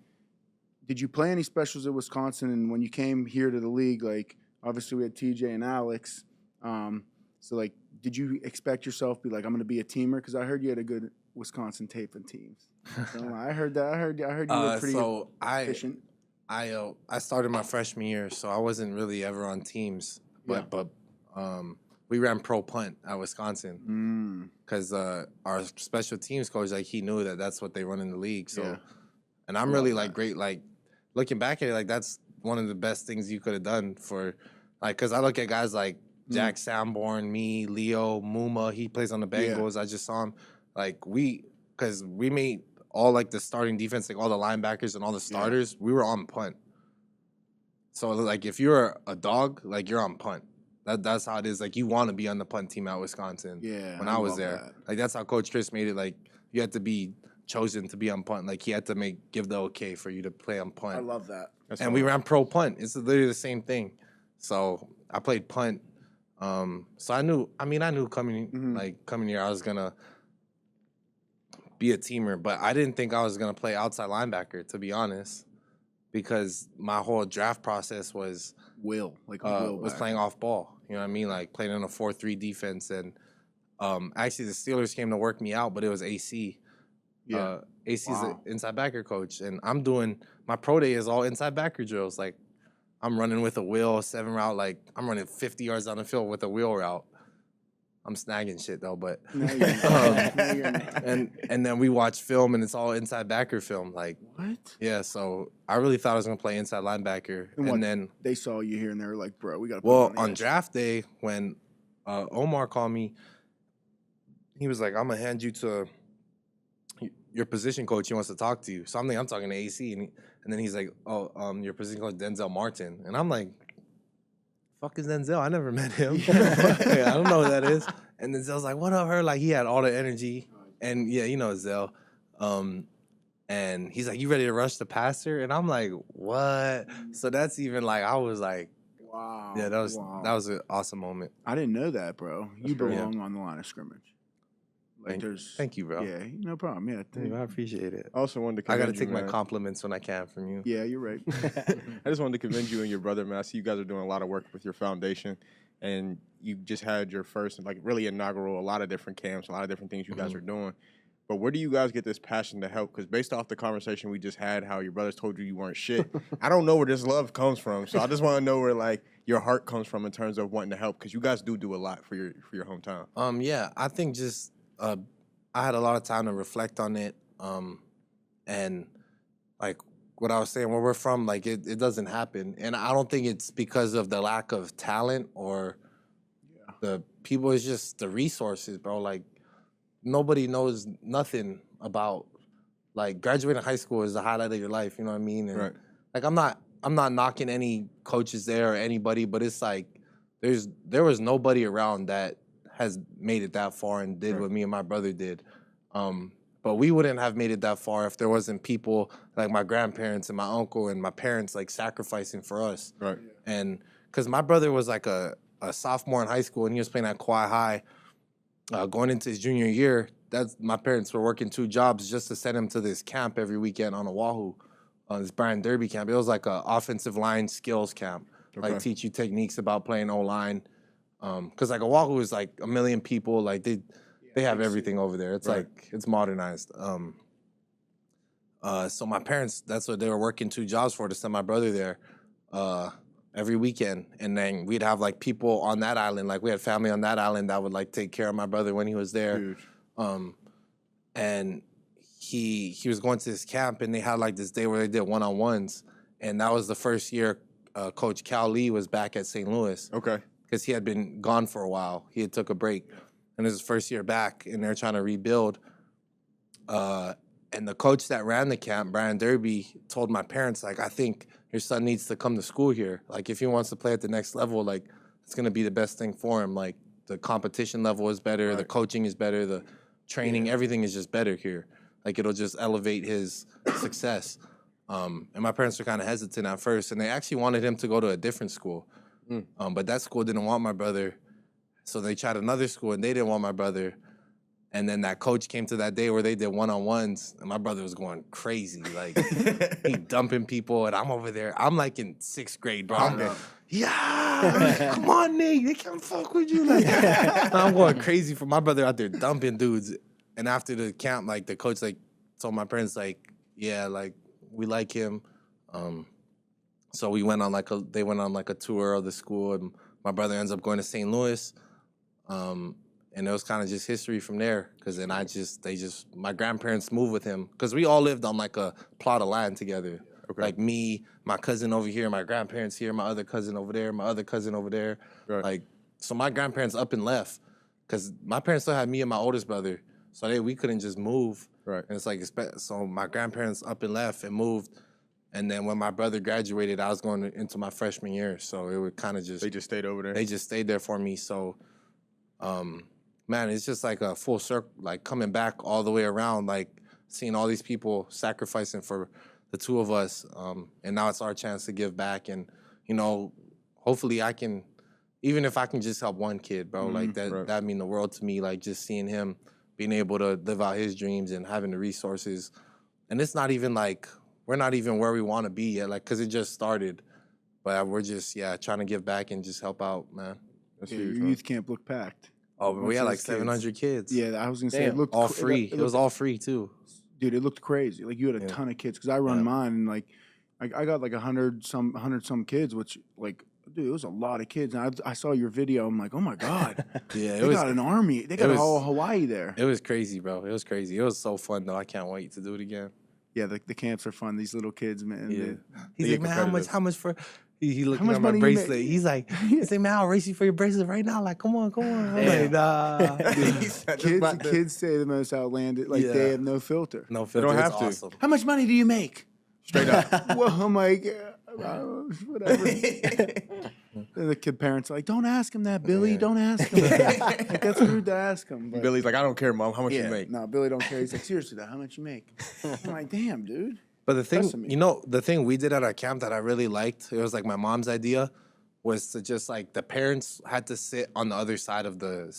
did you play any specials at Wisconsin? And when you came here to the league, like obviously we had TJ and Alex. So like, did you expect yourself to be like, I'm going to be a teamer? Because I heard you had a good Wisconsin tape and teams. So I heard that. I heard you were pretty efficient. I started my freshman year, so I wasn't really ever on teams, but we ran pro punt at Wisconsin because our special teams coach, like he knew that that's what they run in the league. So, and I'm really like great. Like looking back at it, like that's one of the best things you could have done for, like, because I look at guys like Jack Sanborn, me, Leo, Muma. He plays on the Bengals. I just saw him. Like because we made all like the starting defense, like all the linebackers and all the starters. We were on punt. So like if you're a dog, like you're on punt. That's how it is. Like you want to be on the punt team at Wisconsin. Yeah. When I was there, like that's how Coach Chris made it. Like you had to be chosen to be on punt. Like he had to give the okay for you to play on punt. I love that. We ran pro punt. It's literally the same thing. So I played punt. So I knew coming here I was gonna be a teamer, but I didn't think I was gonna play outside linebacker, to be honest, because my whole draft process was playing off ball. You know what I mean? Like playing in a 4-3 defense. And actually the Steelers came to work me out, but it was AC. Yeah. AC's an inside backer coach. And I'm doing, my pro day is all inside backer drills. Like I'm running with a wheel, 7 route. Like I'm running 50 yards down the field with a wheel route. I'm snagging shit though, but and then we watch film and it's all inside backer film. Like what? Yeah, so I really thought I was gonna play inside linebacker, and then they saw you here and they were like, "Bro, we got to." Well, on draft day when Omar called me, he was like, "I'm gonna hand you to your position coach. He wants to talk to you." So I'm talking to AC, and then he's like, "Oh, your position coach Denzel Martin," and I'm like, fuck is Denzel? I never met him. I don't know who that is. And Denzel's like, what up, her? Like, he had all the energy. And, yeah, you know Zel. And he's like, you ready to rush the passer? And I'm like, what? So that's even like, I was like, wow. Yeah, that was an awesome moment. I didn't know that, bro. You belong on the line of scrimmage. Like Thank you, bro. Yeah, no problem. Yeah, I appreciate it. I also wanted to I got to take my compliments when I can from you. Yeah, you're right. I just wanted to commend you and your brother, man. I see you guys are doing a lot of work with your foundation, and you just had your first, like, really inaugural, a lot of different camps, a lot of different things you guys are doing. But where do you guys get this passion to help? Because based off the conversation we just had, how your brothers told you weren't shit, I don't know where this love comes from. So I just want to know where, like, your heart comes from in terms of wanting to help, because you guys do a lot for your hometown. Yeah, I think just I had a lot of time to reflect on it, and like what I was saying, where we're from, like it doesn't happen, and I don't think it's because of the lack of talent or the people. It's just the resources, bro. Like nobody knows nothing about, like, graduating high school is the highlight of your life. You know what I mean? And like I'm not knocking any coaches there or anybody, but it's like there was nobody around that has made it that far and did what me and my brother did. But we wouldn't have made it that far if there wasn't people like my grandparents and my uncle and my parents like sacrificing for us. Right. And because my brother was like a sophomore in high school and he was playing at Kauai High, going into his junior year. My parents were working 2 jobs just to send him to this camp every weekend on Oahu, this Brian Derby camp. It was like a offensive line skills camp, like teach you techniques about playing O-line. Because like Oahu is like 1 million people, like they have everything over there. It's like it's modernized. So my parents, that's what they were working 2 jobs for, to send my brother there every weekend. And then we'd have like people on that island, like we had family on that island that would like take care of my brother when he was there. Huge. And he was going to this camp and they had like this day where they did one-on-ones. And that was the first year Coach Cal Lee was back at St. Louis. Okay. Because he had been gone for a while. He had took a break. And it was his first year back, and they're trying to rebuild. And the coach that ran the camp, Brian Derby, told my parents, like, I think your son needs to come to school here. Like, if he wants to play at the next level, like, it's going to be the best thing for him. Like, the competition level is better, the coaching is better, the training, everything is just better here. Like, it'll just elevate his success. And my parents were kind of hesitant at first, and they actually wanted him to go to a different school. But that school didn't want my brother. So they tried another school, and they didn't want my brother. And then that coach came to that day where they did one-on-ones, and my brother was going crazy. Like, he dumping people, and I'm over there. I'm, like, in 6th grade, bro. I'm like, yeah, come on, Nate. They can't fuck with you. Like, I'm going crazy for my brother out there dumping dudes. And after the camp, like, the coach, like, told my parents, like, yeah, like, we like him. So they went on, like, a tour of the school, and my brother ends up going to St. Louis. And it was kind of just history from there, because then my grandparents moved with him, because we all lived on like a plot of land together. Okay. Like me, my cousin over here, my grandparents here, my other cousin over there, my other cousin over there. Right. Like, so my grandparents up and left, because my parents still had me and my oldest brother, so we couldn't just move. Right. And it's like, so my grandparents up and left and moved. And then when my brother graduated, I was going into my freshman year, so it would kind of just... They just stayed over there? They just stayed there for me, so... man, it's just like a full circle, like coming back all the way around, like seeing all these people sacrificing for the 2 of us. And now it's our chance to give back. And, you know, hopefully I can, even if I can just help one kid, bro, like that mean the world to me. Like just seeing him being able to live out his dreams and having the resources. And it's not even like, we're not even where we want to be yet, like, because it just started. But we're just, trying to give back and just help out, man. That's huge, your youth camp looked packed. Oh, but we had like 700 kids. Yeah, I was going to say, it looked... All free. It was all free, too. Dude, it looked crazy. Like, you had a ton of kids, because I run mine, and, like, I got, like, 100 some kids, which, like, dude, it was a lot of kids. And I saw your video. I'm like, oh, my God. They got an army. They got a whole Hawaii there. It was crazy, bro. It was crazy. It was so fun, though. I can't wait to do it again. Yeah, the camps are fun. These little kids, man. Yeah. He's like, man, how much for... He looking at my bracelet. He's like, man, I'll race you for your bracelet right now. Like, come on. I'm like, nah. Kids say the most outlandish, like they have no filter. No filter. They don't have to. Awesome. How much money do you make? Straight up. Well, I'm like, whatever. The kid parents are like, don't ask him that, Billy. Don't ask him that. Like, that's rude to ask him. But Billy's like, I don't care, Mom. How much you make? No, Billy don't care. He's like, seriously, though, how much you make? I'm like, damn, dude. But the thing, the thing we did at our camp that I really liked, it was like my mom's idea, was to just like the parents had to sit on the other side of the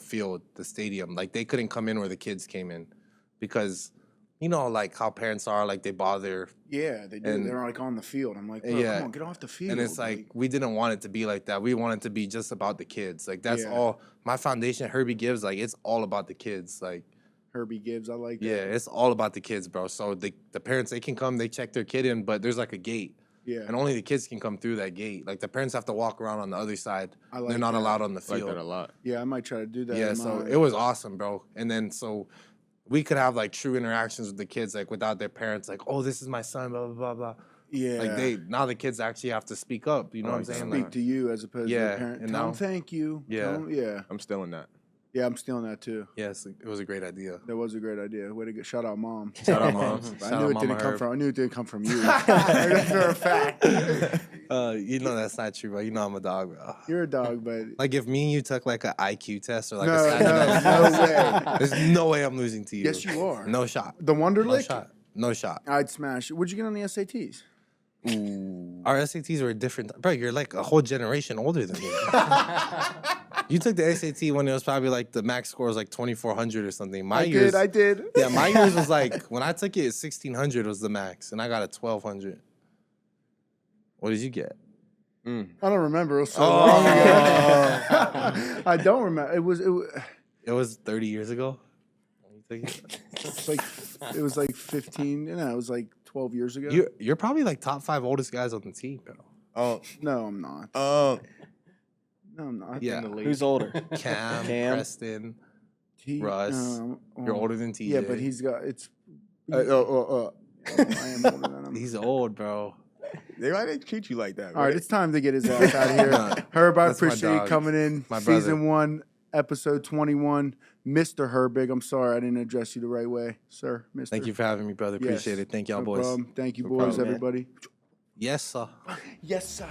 field, the stadium. Like they couldn't come in where the kids came in, because, you know, like how parents are, like they bother. Yeah, they do. And they're like on the field. I'm like, bro, come on, get off the field. And it's like, we didn't want it to be like that. We wanted it to be just about the kids. Like that's all. My foundation, Herbig Gives, like it's all about the kids. Like. Herbig Gives, I like that. Yeah, it's all about the kids, bro. So the parents, they can come, they check their kid in, but there's like a gate. Yeah. And only the kids can come through that gate. Like the parents have to walk around on the other side. They're not allowed on the field. I like that a lot. Yeah, I might try to do that. Yeah, so it was awesome, bro. And then so we could have like true interactions with the kids, like without their parents, like, oh, this is my son, blah, blah, blah, blah. Yeah. Like now the kids actually have to speak up, you know what I'm saying? Speak to you as opposed to the parent. And tell them thank you. Yeah. Yeah. I'm still in that. Yeah, I'm stealing that too. Yes, it was a great idea. That was a great idea. Way to go. Shout out, Mom. Shout out, Mom. I knew it didn't come from. I knew it didn't come from you. That's for a fact. You know that's not true, bro. You know I'm a dog, bro. You're a dog, but Like if me and you took like an IQ test or like no, a stats no way. there's no way I'm losing to you. Yes, you are. No shot. The No Wonderlick. shot. No shot. I'd smash it. What'd you get on the SATs? Ooh. Our SATs were different. Bro, you're like a whole generation older than me. You took the SAT when it was probably like the max score was like 2,400 or something. I did. Yeah, my years was like, when I took it, 1,600 was the max, and I got a 1,200. What did you get? I don't remember. It was so long ago. I don't remember. It was 30 years ago. When you took it? It was like 15. It was like 12 years ago. You're probably like top 5 oldest guys on the team, bro. No, I'm not. Um, No, I'm not. Yeah. Who's older? Cam, Preston, Russ. You're older than TJ. Yeah, but he's got it's. I am older than him. He's old, bro. why they treat you like that? All right, it's time to get his ass out of here. Herb, I That's my appreciate you dog. coming in. My brother. Season 1, episode 21. Mr. Herbig, I'm sorry I didn't address you the right way, sir. Mr. Thank you for having me, brother. Yes. Appreciate it. Thank y'all, No boys. problem. Thank you, No boys, problem, man. everybody. Yes, sir. Yes, sir.